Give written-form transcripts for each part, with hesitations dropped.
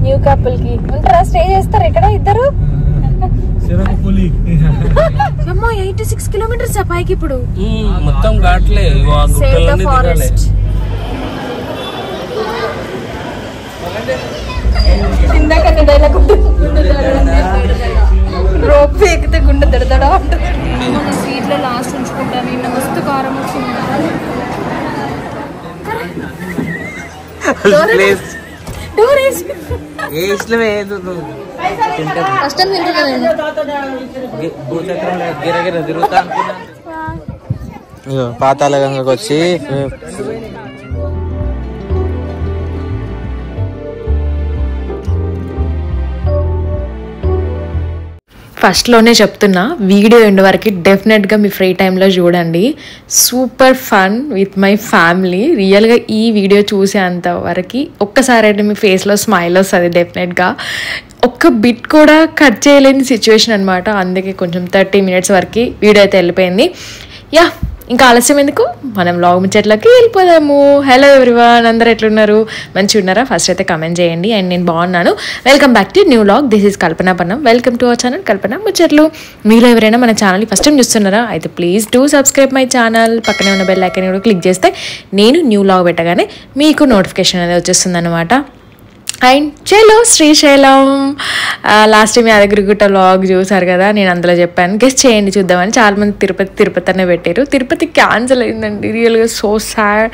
New couple కి ఉంటారా? Stay చేస్తారు ఇక్కడ ఇద్దరు? 86 కిలోమీటర్స్ పైకి ఇప్పుడు మొత్తం ఘాట్లే. ఇందాక రోప్ ఎక్కితే గుండె దడదడా ఉంటుంది. మన స్వీట్ లో లాస్ట్ ఉంచుకుంటాను. నిన్న మస్తు కారం వచ్చింది. కష్టం పాతాళ గంగకు వచ్చి ఫస్ట్లోనే చెప్తున్నా, వీడియో ఎండ్ వరకు డెఫినెట్గా మీ ఫ్రీ టైంలో చూడండి. Super fun with my family. రియల్గా ఈ వీడియో చూసేంత వరకు ఒక్కసారి అయితే మీ ఫేస్లో స్మైల్ వస్తుంది డెఫినెట్గా. ఒక్క బిట్ కూడా కట్ చేయలేని సిచ్యువేషన్ అనమాట. అందుకే కొంచెం 30 మినిట్స్ వరకు వీడియో అయితే వెళ్ళిపోయింది. యా, ఇంకా ఆలస్యం ఎందుకు, మనం లాగ్ ముచ్చట్లోకి వెళ్ళిపోదాము. హలో ఎవ్రీవన్, అందరు ఎట్లున్నారు? మంచిగా ఉన్నారా? ఫస్ట్ అయితే కమెంట్ చేయండి. అండ్ నేను బాగున్నాను. Welcome back to new log. This is Kalpana Pannam. Welcome to our channel Kalpana ముచ్చట్లు. మీరు ఎవరైనా మన ఛానల్ని ఫస్ట్ టైం చూస్తున్నారా? అయితే please do subscribe my channel. పక్కనే ఉన్న బెల్ ఐకాన్ కూడా క్లిక్ చేస్తే నేను న్యూ లాగ్ పెట్టగానే మీకు నోటిఫికేషన్ అనేది వచ్చేస్తుంది అనమాట. అండ్ చలో Srisailam. Last time Yadagirigutta vlog చూసారు కదా, నేను అందులో చెప్పాను గెస్ట్ చేయండి చూద్దామని. చాలామంది తిరుపతి అనే పెట్టారు. తిరుపతి క్యాన్సిల్ అయిందండి. రియల్గా సో సాడ్.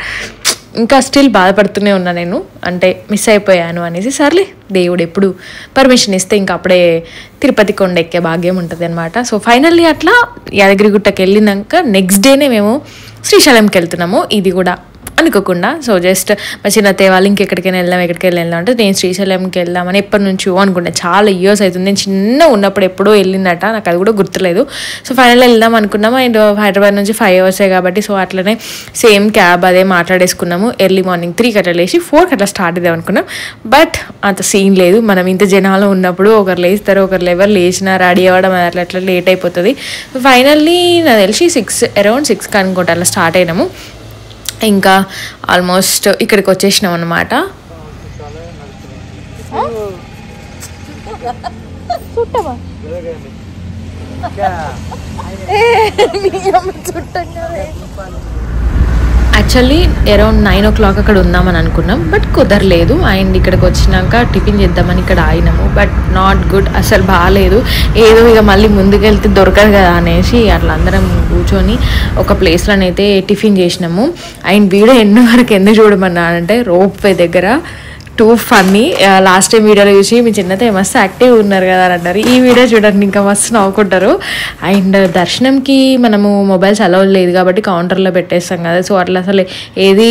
ఇంకా స్టిల్ బాధపడుతూనే ఉన్నా నేను, అంటే మిస్ అయిపోయాను అనేసి. సర్లే, దేవుడు ఎప్పుడు పర్మిషన్ ఇస్తే ఇంకా అప్పుడే తిరుపతి కొండ ఎక్కే భాగ్యం ఉంటుంది అనమాట. సో ఫైనల్లీ అట్లా యాదగిరిగుట్టకి వెళ్ళినాక నెక్స్ట్ డేనే మేము శ్రీశైలంకి వెళ్తున్నాము. ఇది కూడా అనుకోకుండా. సో జస్ట్ మా చిన్నత్తయ్య వాళ్ళు ఇంకెక్కడికైనా వెళ్దాం అంటే నేను శ్రీశైలంకి వెళ్దామని ఎప్పటి నుంచో అనుకున్నా. చాలా ఇయర్స్ అవుతుంది. నేను చిన్న ఉన్నప్పుడు ఎప్పుడో వెళ్ళిందట, నాకు అది కూడా గుర్తులేదు. సో ఫైనల్ వెళ్దాం అనుకున్నాము. అండ్ హైదరాబాద్ నుంచి 5 hours కాబట్టి సో అట్లనే సేమ్ క్యాబ్ అదే మాట్లాడేసుకున్నాము. ఎర్లీ మార్నింగ్ 3 గంటలు లేచి 4 గంటల స్టార్ట్ అవుదాం అనుకున్నాం. బట్ అంత సీన్ లేదు. మనం ఇంత జనాలు ఉన్నప్పుడు ఒకరు లేస్తారు, ఒకరు ఎవరు లేచినా రెడీ అవ్వడం అట్లా లేట్ అయిపోతుంది. ఫైనల్లీ నాకు తెలిసి అరౌండ్ 6 అనుకుంటా అలా స్టార్ట్ అయినాము. ఇంకా ఆల్మోస్ట్ ఇక్కడికి వచ్చేసినాం అన్నమాట. యాక్చువల్లీ అరౌండ్ 9 o'clock అక్కడ ఉందామని అనుకున్నాం, బట్ కుదరలేదు. అండ్ ఇక్కడికి వచ్చినాక టిఫిన్ చేద్దామని ఇక్కడ ఆగినాము. బట్ నాట్ గుడ్, అసలు బాగాలేదు. ఏదో ఇక మళ్ళీ ముందుకెళ్తే దొరకదు కదా అనేసి అట్లా అందరం కూర్చొని ఒక ప్లేస్లోనైతే టిఫిన్ చేసినాము. అండ్ వీడియో ఎన్నో వరకు ఎందుకు చూడమన్నానంటే రోప్ వే దగ్గర టూ ఫన్నీ. లాస్ట్ టైం వీడియోలో చూసి మీ చిన్నతో మస్తు యాక్టివ్ ఉన్నారు కదా అని అంటారు. ఈ వీడియో చూడండి, ఇంకా మస్తు నవ్వుకుంటారు. అండ్ దర్శనంకి మనము మొబైల్స్ అలౌ లేదు కాబట్టి కౌంటర్లో పెట్టేస్తాం కదా. సో అట్లా అసలు ఏది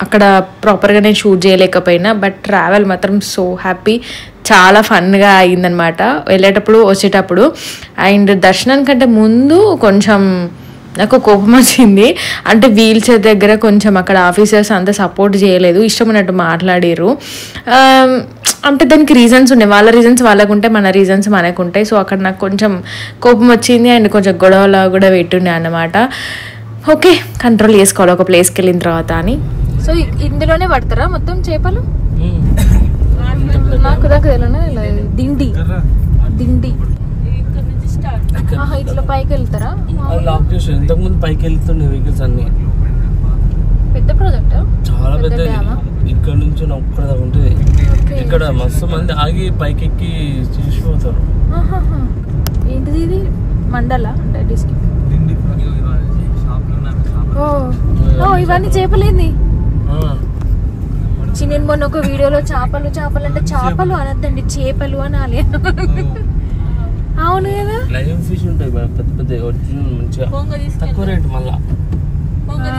అక్కడ ప్రాపర్గా నేను షూట్ చేయలేకపోయినా, బట్ ట్రావెల్ మాత్రం సో హ్యాపీ, చాలా ఫన్గా అయిందనమాట వెళ్ళేటప్పుడు వచ్చేటప్పుడు. అండ్ దర్శనానికంటే ముందు కొంచెం నాకు కోపం వచ్చింది. అంటే వీల్ చైర్ దగ్గర కొంచెం అక్కడ ఆఫీసర్స్ అంతా సపోర్ట్ చేయలేదు, ఇష్టమైనట్టు మాట్లాడారు. అంటే దానికి రీజన్స్ ఉన్నాయి, వాళ్ళ రీజన్స్ వాళ్ళకు ఉంటాయి, మన రీజన్స్ మనకు ఉంటాయి. సో అక్కడ నాకు కొంచెం కోపం వచ్చింది. అండ్ కొంచెం గొడవలా కూడా పెట్టున్నాయి అన్నమాట. ఓకే, కంట్రోల్ చేసుకోవాలి ఒక ప్లేస్కి వెళ్ళిన తర్వాత అని. సో ఇందులోనే పడతారా మొత్తం చేపలు? నాకు దాకా దిండి ఇట్లా పైకి వెళ్తారా? ఇంతకు ముందు పైకి వెళ్తుండే వెహికల్స్ అన్ని. పెద్ద ప్రాజెక్ట్, చాలా పెద్ద. ఇక్కడ నుంచి ఒక్కడ దాకా ఉంటుంది. ఇక్కడ మస్తు మంది ఆగి పైకి ఎక్కి చూసిపోతారు. ఏంటిది ఇది? మండల అంటే డిస్ట్రిక్ట్. ఓ ఇవన్నీ చేపలేంది? నేను మొన్న ఒక వీడియోలో చేపలు అంటే చేపలు అనద్దండి, చేపలు అనాలి. అవును కదా, లైవ్ ఫిష్ ఉంటాయి పెద్ద పెద్ద ఒరిజినల్, మంచిగా తక్కువ రేటు, మళ్ళా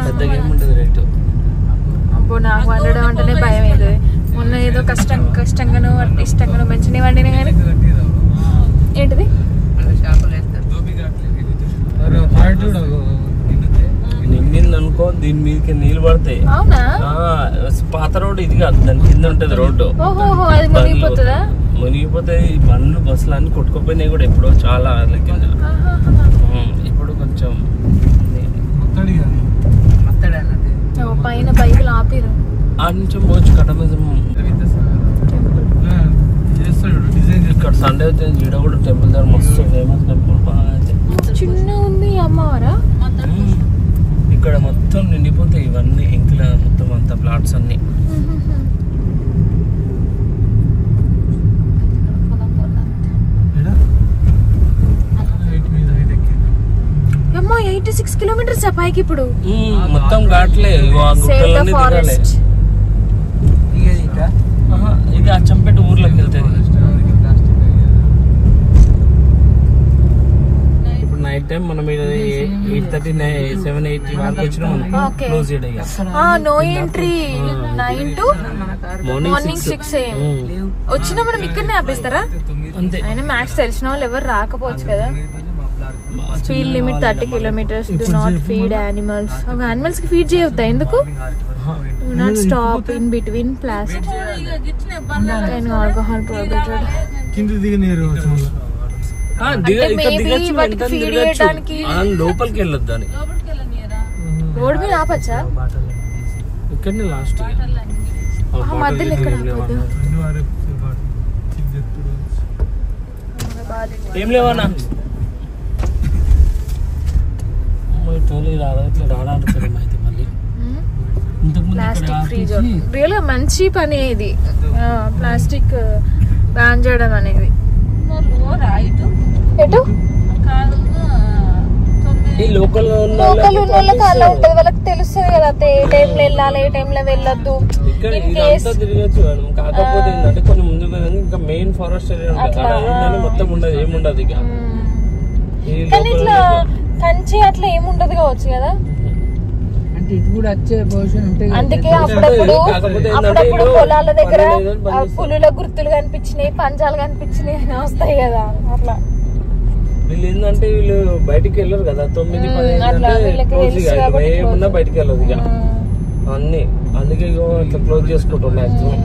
పెద్దగా ఏముంటుంది రేటు. అబ్బో, నాకు వండడం అంటేనే భయం అవుతుంది. మొన్న ఏదో కష్టంగానో ఇష్టంగానో మంచిగా వండినా కానీ ఏంటిది నిండింది అనుకో, దీని మీదకి నీళ్ళు పడతాయి. అవునా? పాత రోడ్డు ఇది కాదు, దాని కింద ఉంటది రోడ్డు. మునిగిపోతాయి బండ్లు, బస్సులు అన్ని కొట్టుకుపోయినాయి కూడా ఎప్పుడో, చాలా కింద. ఇప్పుడు కొంచెం పైన బైకులు ఆపిరు, ఆ నుంచి పోవచ్చు కట్ట మీద. ఇక్కడ సండే వచ్చింది ఈడ కూడా టెంపుల్ దగ్గర మస్తు ఫేమస్ టెంపుల్ బాగా చిన్న ఉంది అమ్మవారా. ఇక్కడ మొత్తం నిండిపోతాయి ఇవన్నీ ఇంట్లో మొత్తం అంతా ప్లాట్స్ అన్ని. అమ్మో 86 కిలోమీటర్స్ పైకి ఇప్పుడు మొత్తం ఘాట్లే. ఇది అచ్చంపేట ఊర్లోకి వెళ్తుంది. ఇప్పుడు నైట్ టైం మనం 8:30 7 8 వరకు వచ్చినాం close no entry 9 to morning 6 AM. వచ్చినా మనం ఇక్కడనే ఆపేస్తారా? అంతే. అయినా మ్యాక్స్ తెలిసిన వాళ్ళు ఎవరు రాకపోవచ్చు కదా. Speed limit 30 kilometers. Do not feed animals. Animals కి ఫీడ్ చేయొద్దా? ఎందుకు? Do not stop in between plastic and alcohol prohibited. లోపలికి వెళ్ళొద్దు అని రోడ్ మీద ఆపచ్చా? ఇక్కడనే లాస్ట్ మధ్యలో ఎక్కడ ఏం లేవన్నా ప్లాస్టిక్ ఫ్రీ జోన్. రియల్ గా మంచి పని ఇది, ప్లాస్టిక్ బ్యాన్ చేయడం అనేది. ఎటు లోకల్ ఉన్న వాళ్ళకి అలా ఉంటది, వాళ్ళకి తెలుస్తుంది కదా ఏ టైం లో వెళ్ళాలి ఏ టైం లో వెళ్ళొద్దు. తిరగచ్చు. కాకపోతే ఏంటంటే కొన్ని ముందుకు ఇంకా మెయిన్ ఫారెస్ట్ ఏరియా మొత్తం ఉండదు, ఏముండదు ఇక. కానీ ఇట్లా కంచి అట్లా ఏముండదు కావచ్చు కదా. అందుకే అప్పుడప్పుడు పొలాల దగ్గర పులుల గుర్తులు కనిపించినాయి, పంజాలు కనిపించినాయి అని వస్తాయి కదా. అట్లా వీళ్ళు ఏంటంటే వీళ్ళు బయటికి వెళ్ళరు కదా. 9 ఏమున్నా బయటికి వెళ్ళదు ఇక అన్ని. అందుకే ఇట్లా క్లోజ్ చేసుకుంటాం మాక్సిమం.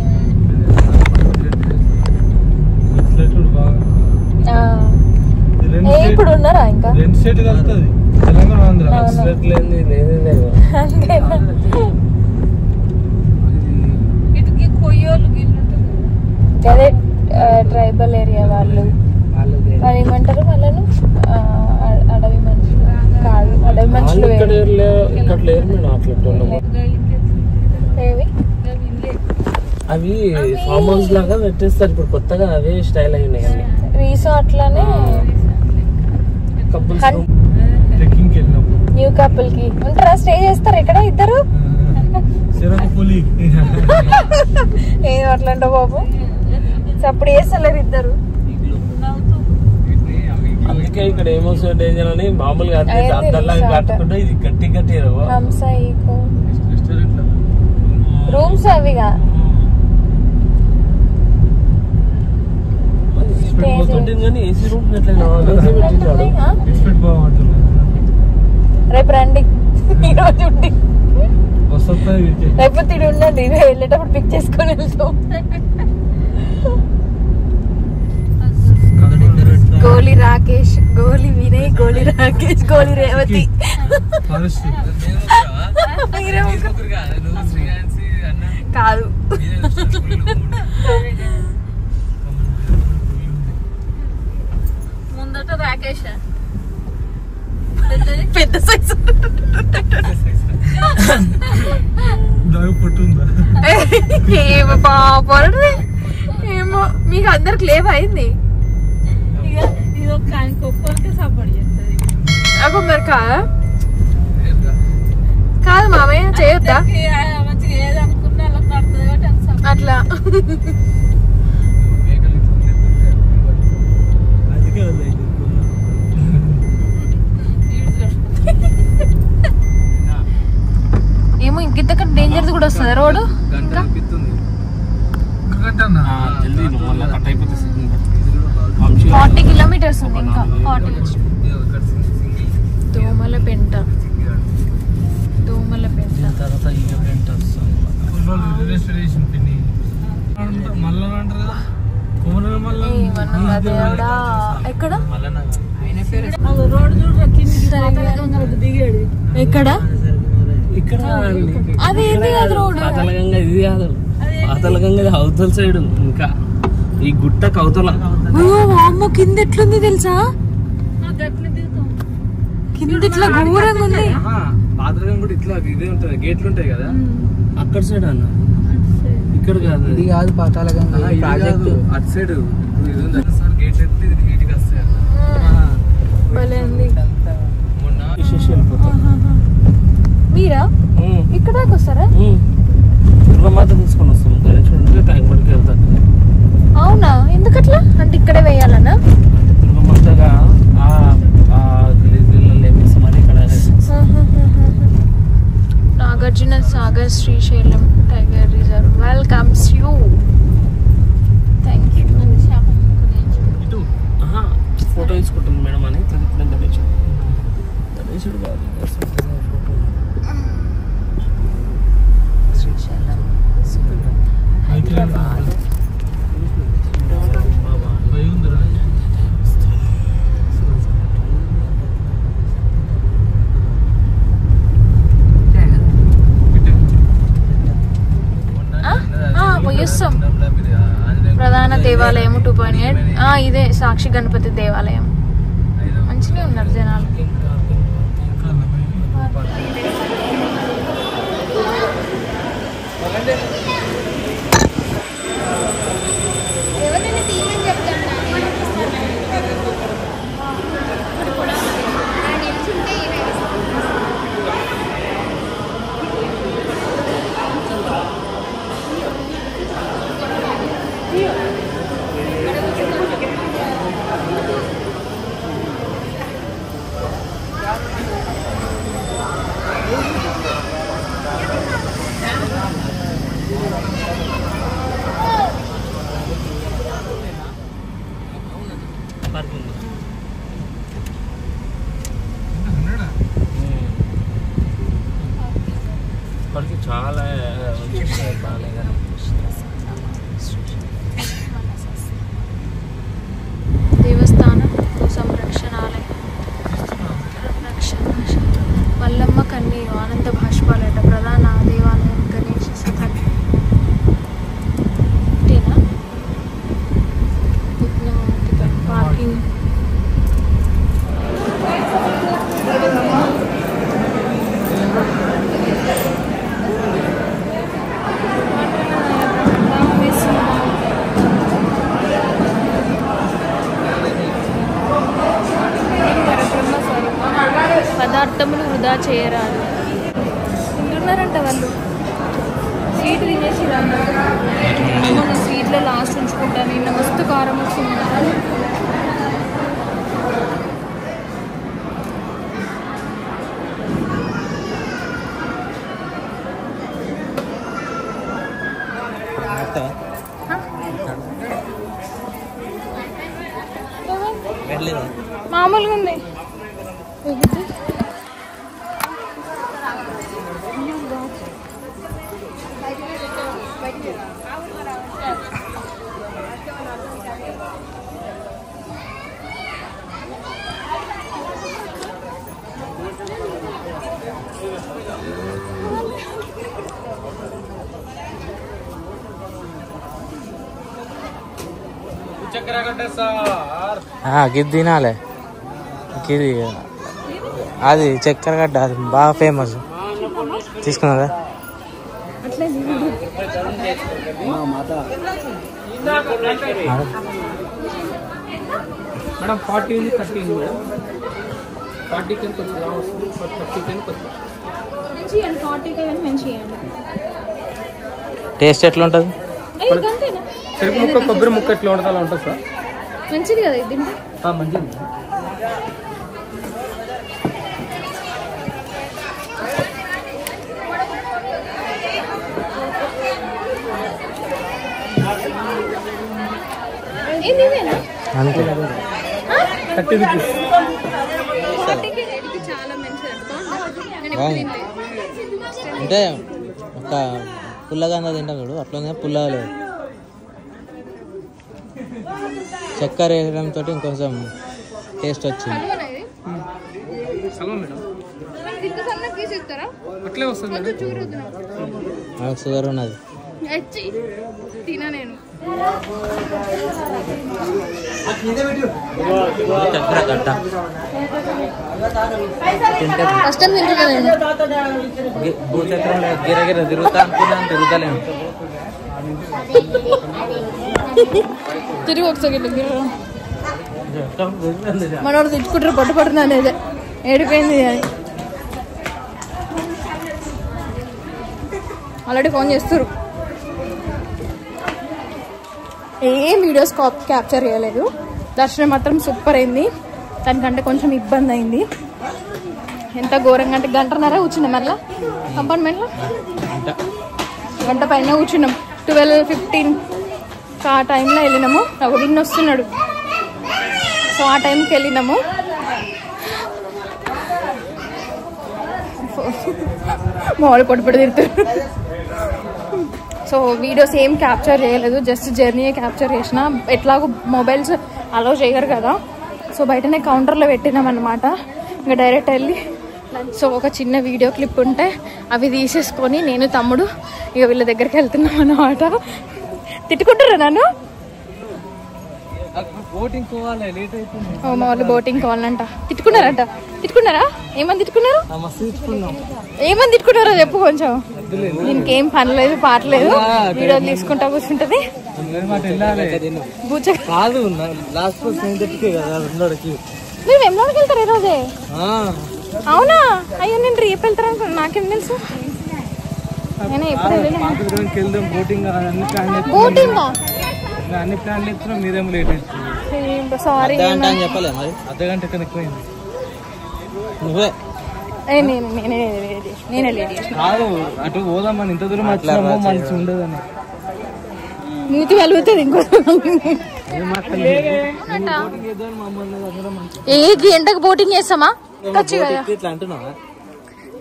ఇప్పుడు ఉన్నారా ఇంకా? అదే ట్రైబల్ ఏరియా వాళ్ళు ఏమంటారు వాళ్ళను? అడవి మనుషులు కాదు, అడవి మనుషులు. అవి ఫామ్ హౌస్ లాగా పెట్టేస్తారు ఇప్పుడు కొత్తగా, అవే స్టైల్ అయినాయి అన్ని. రిసార్ట్ లోనే న్యూ కపుల్ కి ఉంటారా? స్టే చేస్తారు ఇక్కడ ఇద్దరు? ఏం అట్లంట బాబు, అప్పుడు వేస్తలేరు ఇద్దరు. అందుకే ఇక్కడ ఏమొస్తుంది డేంజర్ అని మామూలుగా కట్టుకుంటే ఇది గట్టి గట్టి రూమ్స్ అవిగా. రేపు రండి, ఈరోజు ఉండి రేపు తిడి ఉండండి, వెళ్ళేటప్పుడు పిక్ చేసుకొని వెళ్తాం. గోలి రాకేష్, గోలి వినయ్, గోలి రాకేష్, గోలి రేవతి. కాదు ముందట రాకేష్ పెద్ద సైజు. ఏమో పాపడు, ఏమో మీకు అందరికి లేవు అయింది. అగో మరి కాదు మామయ్య చేయొద్దా అట్లా? ఏమో ఇంకింతకంటే డేంజర్ కూడా వస్తుంది రోడ్. ఇంకా 40 kilometers ఉంది ఇంకా. 40. దోమలపెంట ఎక్కడ? ఎక్కడ? అది ఏంది కాదు రోడ్, పాతలగంగా ఇది కాదు, పాతలగంగా అవతల సైడ్. ఇంకా ఈ గుట్ట కౌతల అమ్మ కింద ఎట్లుంది తెలుసా కింద ఇట్లా ఘోరంగా ఉంది బాత్రూమ్ కూడా ఇట్లా ఇదే ఉంటది గేట్లు ఉంటాయి కదా అక్కడ సైడ్ అన్న ఇక్కడ కాదు ఇది కాదు పాతాళగంగ ప్రాజెక్ట్ అటు సైడ్ గేట్ ఎత్తి నీటికి వస్తాయి మొన్న విశేష మీరా ఇక్కడ దాకా వస్తారా దుర్గమాత తీసుకొని వస్తాం గణేశుడు ట్యాంక్ పడికి వెళ్తాం అవునా ఎందుకట్లా అంటే ఇక్కడే వేయాలనా దుర్గమాతగా ఏమిస్తామని ఇక్కడ Nagarjuna Sagar Srisailam tiger reserve welcomes you thank you ఇటు ఫోటో తీసుకుంటుంది మేడం అని గణేశుడు బాగా శ్రీశైలం హైదరాబాద్ పోయిస్తాం ప్రధాన దేవాలయం 2.8 ఇదే సాక్షి గణపతి దేవాలయం మంచిగా ఉన్నారు జనాలు ఇప్పటికి చాలా దేవస్థానం సంరక్షణాలయం మల్లమ్మ కన్నీరు ఆనంద భాష్పాలట ప్రధాన దేవాలయం గణేష్ స్థలం పార్కింగ్ పదార్థములు వృధా చేయరాదు తింటున్నారంట వాళ్ళు స్వీట్ తినేసి నేను స్వీట్లో లాస్ట్ ఉంచుకుంటాను నిన్న మస్తు కారం వచ్చింది మామూలుగా ఉంది గిది తినాలి గిది అది చక్కెర గడ్డ అది బాగా ఫేమస్ తీసుకున్నారా మేడం 40 ఉంది 30 ఉంది మేడం 40 కి కొంచెం లావు వస్తుంది 30 కి కొంచెం మంచిగా 40 కి మంచిగా టేస్ట్ ఎట్లా ఉంటుంది చెరుకు ముక్క కొబ్బరి ముక్క ఎట్లా ఉంటుంది అలా ఉంటుంది సార్ మంచిది కదా ఇది మంచిది అంతే 30 రూపీస్ చాలా అంటే ఒక పుల్లగా తింటాం చూడు అట్లా పుల్లగా లేదు చక్కెర వేయడంతో ఇంకొంచెం టేస్ట్ వచ్చింది సల్వా మేడం అట్లే వస్తుంది నాకు షుగర్ ఉన్నది తినా నేను కష్టం తింటున్నాను భూచక్రంలో గిరగిర తిరుగుతా అనుకున్నాను తిరుగుతలేను తిరిగి ఒకసారి మనోడు తెచ్చుకుంటారు పట్టుపడుతుంది అనేది ఏడిపోయింది అని ఆల్రెడీ ఫోన్ చేస్తారు. ఏం వీడియోస్ క్యాప్చర్ చేయలేదు. దర్శనం మాత్రం సూపర్ అయింది. దానికంటే కొంచెం ఇబ్బంది అయింది. ఎంత ఘోరంగా అంటే గంటన్నర కూర్చున్నాం మళ్ళీ కంపార్ట్మెంట్లో గంట పైన కూర్చున్నాం. 12:15 ఆ టైంలో వెళ్ళినాము. ఒక విన్ వస్తున్నాడు సో ఆ టైంకి వెళ్ళినాము. మామూలు పొడిపొడి తిరుగుతారు. సో వీడియోస్ ఏం క్యాప్చర్ చేయలేదు, జస్ట్ జర్నీ క్యాప్చర్ చేసిన. ఎట్లాగో మొబైల్స్ అలౌ చేయరు కదా, సో బయటనే కౌంటర్లో పెట్టినాం అనమాట. ఇంకా డైరెక్ట్ వెళ్ళి సో ఒక చిన్న వీడియో క్లిప్ ఉంటే అవి తీసేసుకొని నేను తమ్ముడు ఇక వీళ్ళ దగ్గరికి వెళ్తున్నాం అన్నమాట. తిట్టుకుంటారా నన్ను? మామూలు బోటింగ్ కావాలంట. తిట్టుకున్నారంట. తిట్టుకున్నారా? ఏమని తిట్టుకున్నారు? ఏమని తిట్టుకున్నారో చెప్పు కొంచెం. దీనికి ఏం పని లేదు పాట లేదు, వీడియో తీసుకుంటా కూర్చుంటది. మీరు వెమ్లాడికి వెళ్తారు ఈరోజే? అవునా? అయ్యో నేను రేపు వెళ్తారు అనుకున్నా, నాకేం తెలుసు. నేను ఎప్పుడు బోటింగ్ అన్ని ప్లాన్లు ఇస్తున్నాం, మీరేమో లేట్ సారీ అర్ధగంట ఎక్కువైంది. నేనే లేట్ కాదు అటు పోదామని ఇంత దూరం వచ్చినామో మంచి ఉండదని నీతి వెలుగుతుంది. ఇంకో ఏ గంటకు బోటింగ్ చేస్తామా? ఎక్కొచ్చు కదా.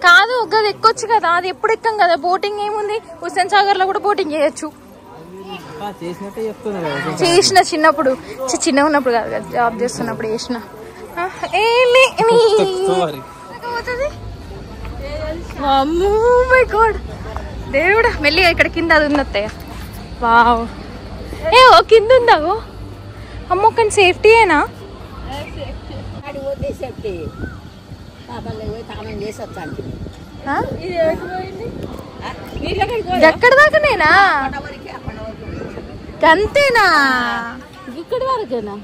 కాదు గది ఎక్కొచ్చు కదా, అది ఎప్పుడు ఎక్కం కదా. బోటింగ్ ఏముంది, హుస్సేన్ సాగర్ లో కూడా బోటింగ్ చేయొచ్చు. చేసిన చిన్నప్పుడు, చిన్నగా ఉన్నప్పుడు కాదు కదా, జాబ్ చేస్తున్నప్పుడు చేసిన. దేవుడా మెల్లిగా ఇక్కడ కింద అది ఉంది అత్తయ్య. వావ్ ఏ ఓ కింద ఉందాగో అమ్మో, కానీ సేఫ్టీయేనా? ఎక్కడ దాకానేనా? అంతేనా? ఇక్కడి వరకేనా?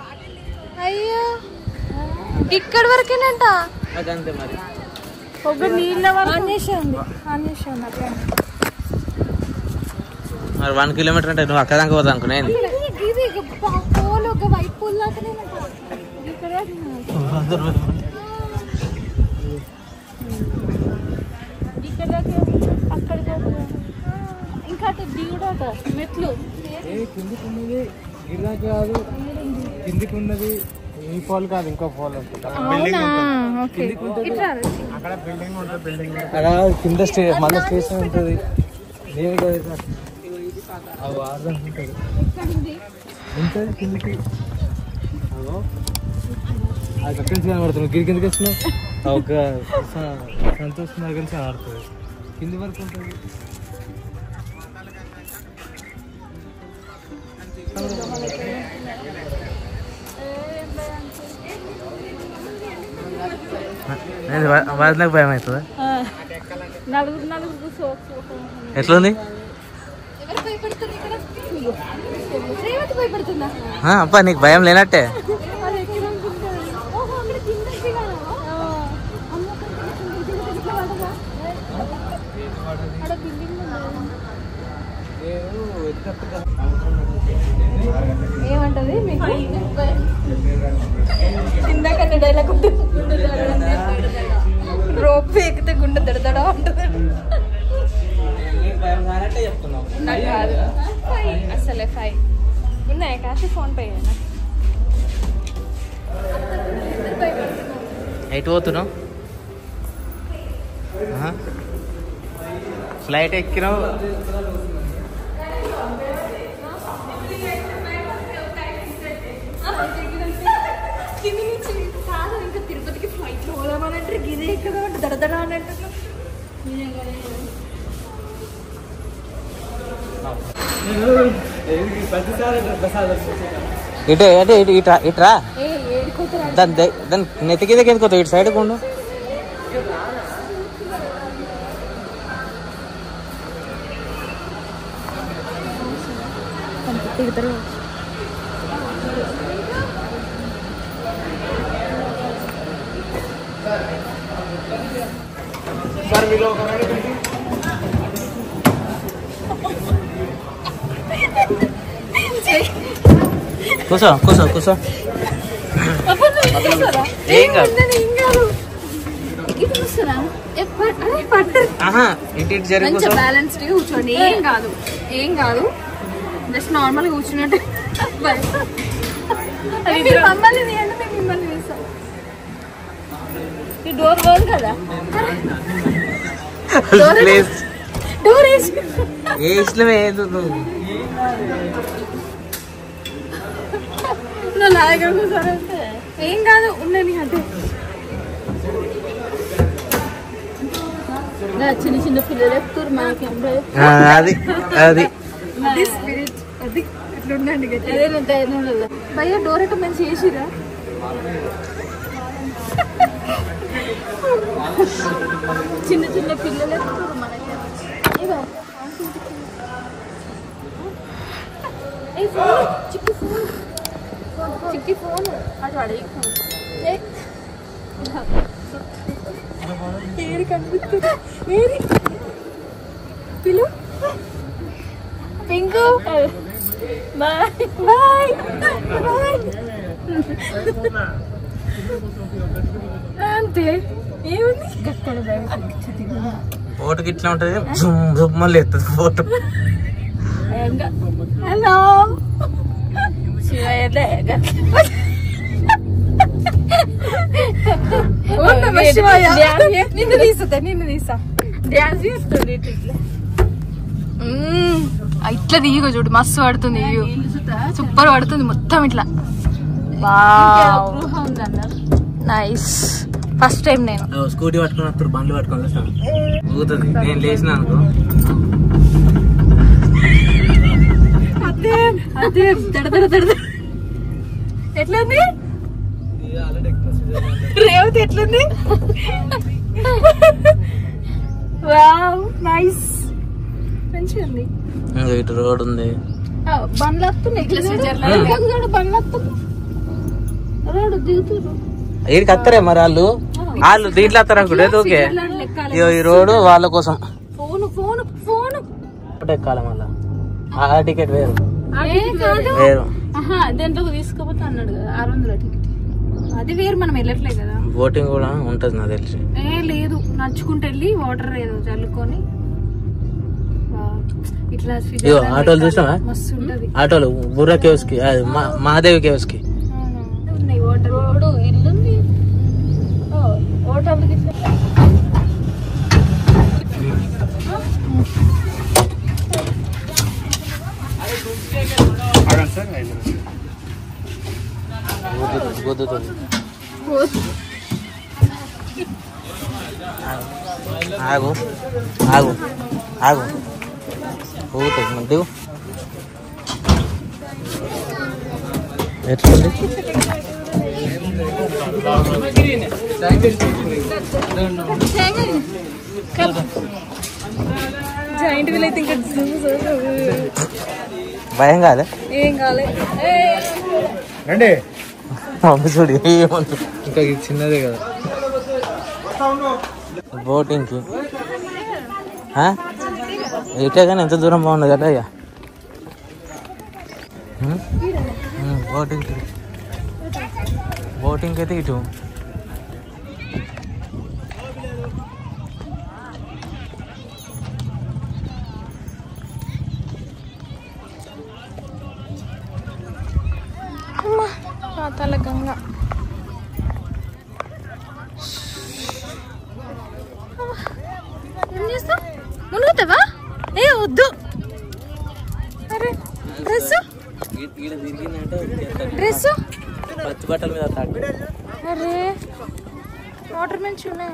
అయ్యో ఇక్కడి వరకేనంట. ఒక నీళ్ళ వరకు 1 కిలోమీటర్ అంటే నువ్వు అక్కడ దాకా పోతా అనుకున్నాను. ఇంకా దిగుడాట మెట్లు కిందికి ఉన్నది ఈ ఫాల్ కాదు, ఇంకో ఫాల్ అక్కడ బిల్డింగ్ ఉంటుంది. బిల్డింగ్ అక్కడ కింద మళ్ళీ స్టేషన్ ఉంటుంది. ఉంటుంది కిందికి. అది అక్కడి నుంచి కనబడుతుంది. గిరి కిందకి వచ్చినా ఒక సంతోషం దగ్గర నుంచి కనబడుతుంది. కింది వరకు ఉంటుంది. నాకు భయం అవుతుందా? ఎట్లుంది అబ్బా? నీకు భయం లేనట్టే. ఏమంటది ఇందాక డైలాగ్ రోప్ ఎక్కితే గుండె దడదడా ఉంటుంది. అసలే 5 ఉన్నాయా కాశీ? ఫోన్ పే ఎటు పోతున్నావు? ఫ్లైట్ ఎక్కినావు? కాదు ఇంకా తిరుపతికి ఫ్లైట్ లో పోదామనంటే గిదే కదా అంటే దడదడా అన్నట్టు. ఇటు అంటే ఇట్రా దాని నెత్తి కింద కింద కొత్త ఇటు సైడ్ కొండు కూర్చో కూర్చో కూర్చో ఏం కాదు ఇటు జరిగి బ్యాలెన్స్డ్ కూర్చోండి. ఏం కాదు ఏం కాదు, జస్ట్ నార్మల్ కూర్చున్నట్టు. మమ్మల్ని తీయండి, మేము మిమ్మల్ని తీస్తాం. ఈ డోర్ పోదు కదా, డోర్ వేసి లాగా కూర్చోనంటే ఏం కాదు, ఉండండి. అంటే చిన్న చిన్న పిల్లలు ఎక్కుతారు మాకేం అది అది స్పిరిట్ అది ఇట్లా ఉండండి. భయ్య డోర్ అట్ట మంచి చేసిరా. చిన్న చిన్న పిల్లలు ఎక్కుతారు మనకి. చిక్కి ఫోన్ చిక్కి ఫోన్ అటు అడిగి ఏరి కనిపిస్తుంది. ఏరి పిలు పింకు బాయ్ బాయ్ బాయ్. అంతే ఏముంది గక్కడ ఫోటోకి ఇట్లా ఉంటుంది, మళ్ళీ ఎత్తది ఫోటో. హలో నిన్ను తీసా డ్యాన్స్ చేస్తుంది. ఇట్లా దిగో చూడు, మస్తు పడుతుంది. సూపర్ పడుతుంది మొత్తం ఇట్లా. నైస్. ఫస్ట్ టైం నేను స్కూటీ పట్టుకుని వస్తారు, బండ్లు పట్టుకొని వస్తాను. ఊగుతుంది. నేను లేచిన అనుకో అదే ఎట్లుంది రేవతి, ఎట్లుంది? వావ్ నైస్, మంచిగా ఉంది. ఇటు రోడ్ ఉంది, బండ్లు వస్తున్నాయి. బండ్లు వస్తున్నాయి, రోడ్డు దిగుతున్నారు. వీడికి వస్తారే మరి వాళ్ళు దీంట్లో వస్తారు అనుకుంటే ఓకే. ఈ రోడ్డు వాళ్ళ కోసం. ఫోన్ ఫోన్ ఫోన్ ఎక్కాలి మళ్ళా. ఆ టికెట్ వేరు వేరు. దేంట్లో తీసుకోపోతే అన్నాడు కదా 600 టికెట్, అది వేరు. మనం వెళ్ళట్లే కదా. బోటింగ్ కూడా ఉంటది నాకు తెలిసి. లేదు, నడుచుకుంటూ వెళ్ళి వాటర్ ఏదో చల్లుకొని ఇట్లా ఆటోలు చూసావా? మస్తు ఉంటది. ఆటోలు బుర్రా కేవ్స్ కి, మహాదేవి కేవ్స్ కి ఉన్నాయి. Water road ఇల్లుంది. హోటల్ ఆగు ఆగు ఆగు పోతుంది మళ్ళీ. ఎట్లుంది? జాయింట్ వీల్ అయితే ఇంకా భయం కాదా? ఏం కాలే. రండి మమ్మీ చూడు ఏమంటుంది. ఇంకా ఇది చిన్నదే కదా బోటింగ్ కి. ఇటే కానీ ఎంత దూరం బాగుంది కదా అయ్యా. బోటింగ్ అయితే ఇటు. పాతాళ గంగ. ఏం చేస్తావు? మునుగుతావా? ఏ వద్దు. అరే డ్రెస్ డ్రెస్ పచ్చి బట్టల మీద. అరే వాటర్ మంచి ఉన్నాయి.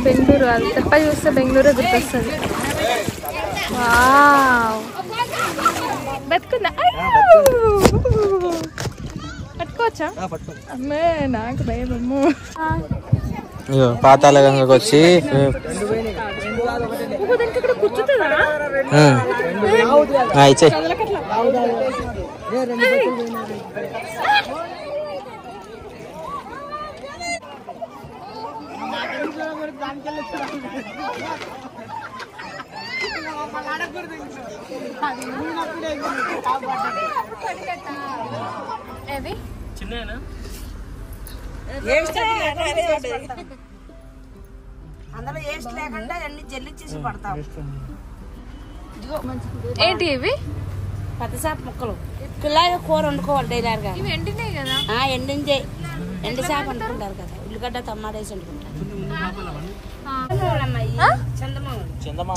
బెంగళూరు అది తప్ప చూస్తే బెంగళూరు గుర్తొస్తుంది. బతుకుందా? పట్టుకోవచ్చా? అమ్మే నాకు భయం అమ్ము. పాతాళ గంగకు వచ్చి ఇచ్చే అందులో వేస్ట్ లేకుండా అన్ని జల్లిచ్చేసి పడతాం. ఏంటి ఇవి? పచ్చసాప ముక్కలు పిల్లగా కూర వండుకోవాలి డైలాగా. ఇవి ఎండినాయి కదా? ఎండించే ఎండి చేప అనుకుంటారు కదా, ఉల్లిగడ్డ టమాటా వేసి వండుకుంటారు.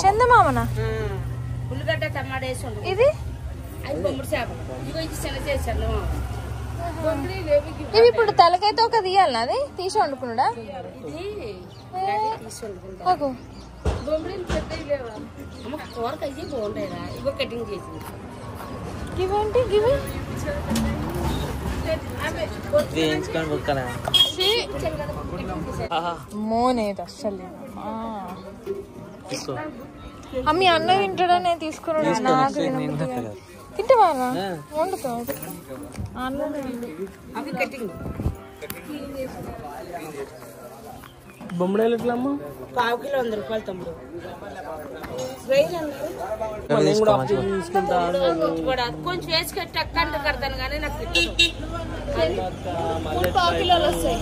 చందమామనా? ఉల్లిగడ్డ టమాటా వేసి వండుకుంటారు. ఇది అది బొమ్మిడి చేపలు. ఇగో ఇది చిన్న చేసి చందమామ. ఇవి ఇప్పుడు తలకైతే ఒక తీయాలి, అది తీసి వండుకున్నాడా? ఇది తీసి వండుకుంటారు. కూరకు అయితే బాగుంటాయిరా. ఇగో కటింగ్ చేసింది. ఇవేంటి ఇవి? మోనేది అస్సలు. అమ్మి అన్న తింటాడనే తీసుకున్నాడు. నాకు తింటావా? వండుతా అవి కటింగ్. బొమ్మడాలు ఎట్లా అమ్మా? 1/2 కిలో 100 రూపాయలు తమ్ముడు. కొంచెం వేసి కట్టి అక్కంట కడతాను కానీ నాకు 1/4 కిలోలు వస్తాయి.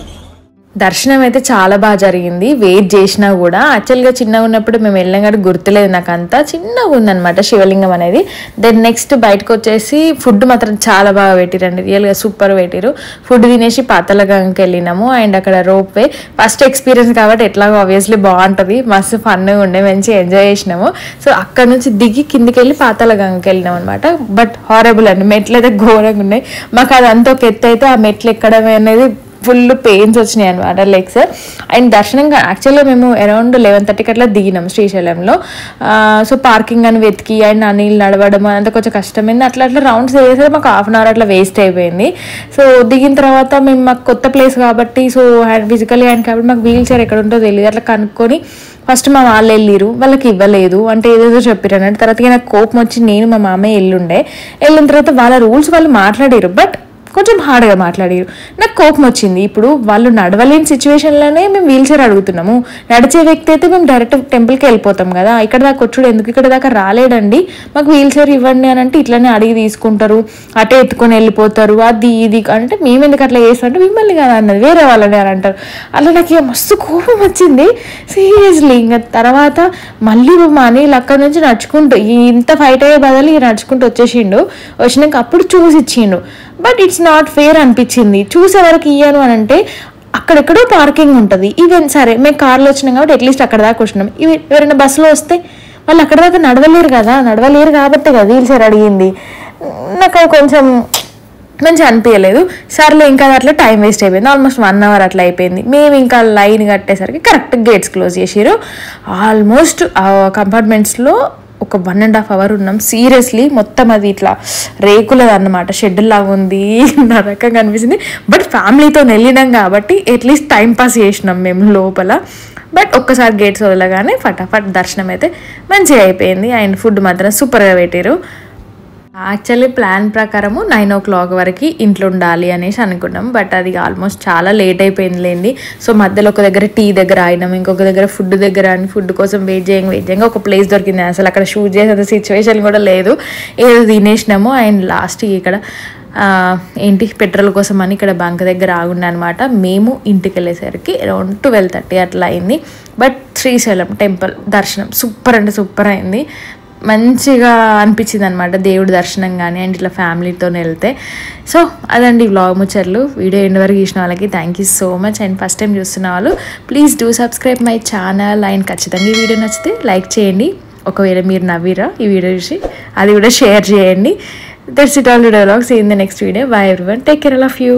దర్శనం అయితే చాలా బాగా జరిగింది. వెయిట్ చేసినా కూడా యాక్చువల్గా చిన్నగా ఉన్నప్పుడు మేము వెళ్ళాం కానీ గుర్తులేదు నాకు, అంతా చిన్నగా ఉందన్నమాట శివలింగం అనేది. దెన్ నెక్స్ట్ బయటకు వచ్చేసి ఫుడ్ మాత్రం చాలా బాగా పెట్టిరండి, రియల్గా సూపర్ పెట్టిరు. ఫుడ్ తినేసి పాతాళగంగకి వెళ్ళినాము. అండ్ అక్కడ రోప్ వే ఫస్ట్ ఎక్స్పీరియన్స్ కాబట్టి ఎట్లాగో ఆబ్వియస్లీ బాగుంటుంది, మస్తు ఫన్గా ఉండే, మంచిగా ఎంజాయ్ చేసినాము. సో అక్కడ నుంచి దిగి కిందికి వెళ్ళి పాతాళగంగకి వెళ్ళినాం అనమాట. బట్ హారబుల్ అండి, మెట్లు అయితే ఘోరంగా ఉన్నాయి. మాకు అది అంత ఒక ఎత్తు అయితే ఆ మెట్లు ఎక్కడం అనేది ఫుల్ పెయిన్స్ వచ్చినాయి అనమాట లెగ్స్. అండ్ దర్శనం యాక్చువల్గా మేము అరౌండ్ 11:30కి అట్లా దిగినాం శ్రీశైలంలో. సో పార్కింగ్ అని వెతికి అండ్ నీళ్ళు నడవడం అంతా కొంచెం కష్టమైంది. అట్లా అట్లా రౌండ్స్ వేసేది మాకు 1/2 అవర్ అట్లా వేస్ట్ అయిపోయింది. సో దిగిన తర్వాత మేము మాకు కొత్త ప్లేస్ కాబట్టి, సో ఫిజికల్లీ హ్యాండ్ కాబట్టి మాకు వీల్ చైర్ ఎక్కడ ఉంటుందో తెలియదు. అట్లా కనుక్కొని ఫస్ట్ మా వాళ్ళు వెళ్ళిరు, వాళ్ళకి ఇవ్వలేదు అంటే ఏదేదో చెప్పారు అన్నట్టు. తర్వాత నాకు కోపం వచ్చి నేను మా మామయ్య వెళ్ళిన తర్వాత వాళ్ళ రూల్స్ వాళ్ళు మాట్లాడారు, బట్ కొంచెం హార్డ్గా మాట్లాడారు. నాకు కోపం వచ్చింది. ఇప్పుడు వాళ్ళు నడవలేని సిచ్యువేషన్లోనే మేము వీల్ చైర్ అడుగుతున్నాము. నడిచే వ్యక్తి అయితే మేము డైరెక్ట్ టెంపుల్కి వెళ్ళిపోతాం కదా, ఇక్కడ దాకా వచ్చుడు ఎందుకు, ఇక్కడ దాకా రాలేడండి, మాకు వీల్ చైర్ ఇవ్వండి అని అంటే ఇట్లనే అడిగి తీసుకుంటారు, అటే ఎత్తుకొని వెళ్ళిపోతారు, అది ఇది అంటే మేము ఎందుకు అట్లా చేస్తామంటే మిమ్మల్ని కదా అన్నది, వేరే వాళ్ళని అని అంటారు. అలా నాకు మస్తు కోపం వచ్చింది సీరియస్లీ. ఇంకా తర్వాత మళ్ళీ మా అనిల్ అక్కడి నుంచి నడుచుకుంటూ ఇంత ఫైట్ అయ్యే బదులు నడుచుకుంటూ వచ్చినాక అప్పుడు చూసి ఇచ్చిండు. బట్ ఇట్స్ నాట్ ఫేర్ అనిపించింది. చూసే వరకు ఇయ్యాను అని అంటే అక్కడెక్కడో పార్కింగ్ ఉంటుంది. ఈవెన్ సరే మేము కార్లో వచ్చినాం కాబట్టి అట్లీస్ట్ అక్కడ దాకా వచ్చినాం. ఇవి ఎవరైనా బస్సులో వస్తే వాళ్ళు అక్కడ దాకా నడవలేరు కాబట్టి కదా వీల్ చైర్ అడిగింది. నాకు కొంచెం మంచిగా అనిపించలేదు. సర్లే ఇంకా అట్లా టైం వేస్ట్ అయిపోయింది. ఆల్మోస్ట్ 1 అవర్ అట్లా అయిపోయింది. మేము ఇంకా లైన్ కట్టేసరికి కరెక్ట్ గేట్స్ క్లోజ్ చేసారు. ఆల్మోస్ట్ కంపార్ట్మెంట్స్లో ఒక 1.5 అవర్ ఉన్నాం. సీరియస్లీ మొత్తం అది ఇట్లా రేకులది అన్నమాట, షెడ్ లాగా ఉంది, నరకంగా అనిపించింది. బట్ ఫ్యామిలీతో వెళ్ళినాం కాబట్టి అట్లీస్ట్ టైం పాస్ చేసినాం మేము లోపల. బట్ ఒక్కసారి గేట్స్ వదలగానే ఫటాఫట్ దర్శనం అయితే మంచిగా అయిపోయింది. అండ్ ఫుడ్ మాత్రం సూపర్గా పెట్టారు. యాక్చువల్లీ ప్లాన్ ప్రకారము 9 o'clock వరకు ఇంట్లో ఉండాలి అనేసి అనుకున్నాం. బట్ అది ఆల్మోస్ట్ చాలా లేట్ అయిపోయిందిలేండి. సో మధ్యలో ఒక దగ్గర టీ దగ్గర ఆగినాం, ఇంకొక దగ్గర ఫుడ్ దగ్గర అని ఫుడ్ కోసం వెయిట్ చేయంగా ఒక ప్లేస్ దొరికింది. అసలు అక్కడ షూట్ చేసే సిచ్యువేషన్ కూడా లేదు, ఏదో తినేసినాము. అండ్ లాస్ట్ ఇక్కడ పెట్రోల్ కోసం అని ఇక్కడ బంక్ దగ్గర ఆగుండే అనమాట. మేము ఇంటికి వెళ్ళేసరికి అరౌండ్ 12:30 అట్లా అయింది. బట్ శ్రీశైలం టెంపుల్ దర్శనం సూపర్ అంటే సూపర్ అయింది. మంచిగా అనిపించింది అనమాట దేవుడి దర్శనం కానీ అండ్ ఇట్లా ఫ్యామిలీతో వెళ్తే. సో అదండి వ్లాగ్ ముచ్చట్లు. వీడియో ఎండ్ వరకు చూసిన వాళ్ళకి thank you so much. And first time చూస్తున్న వాళ్ళు please do subscribe my channel. And ఖచ్చితంగా ఈ వీడియో నచ్చితే లైక్ చేయండి. ఒకవేళ మీరు నవ్విరా ఈ వీడియో చూసి అది కూడా షేర్ చేయండి. That's it all today vlog. See in the next video. Bye everyone, take care, I love you.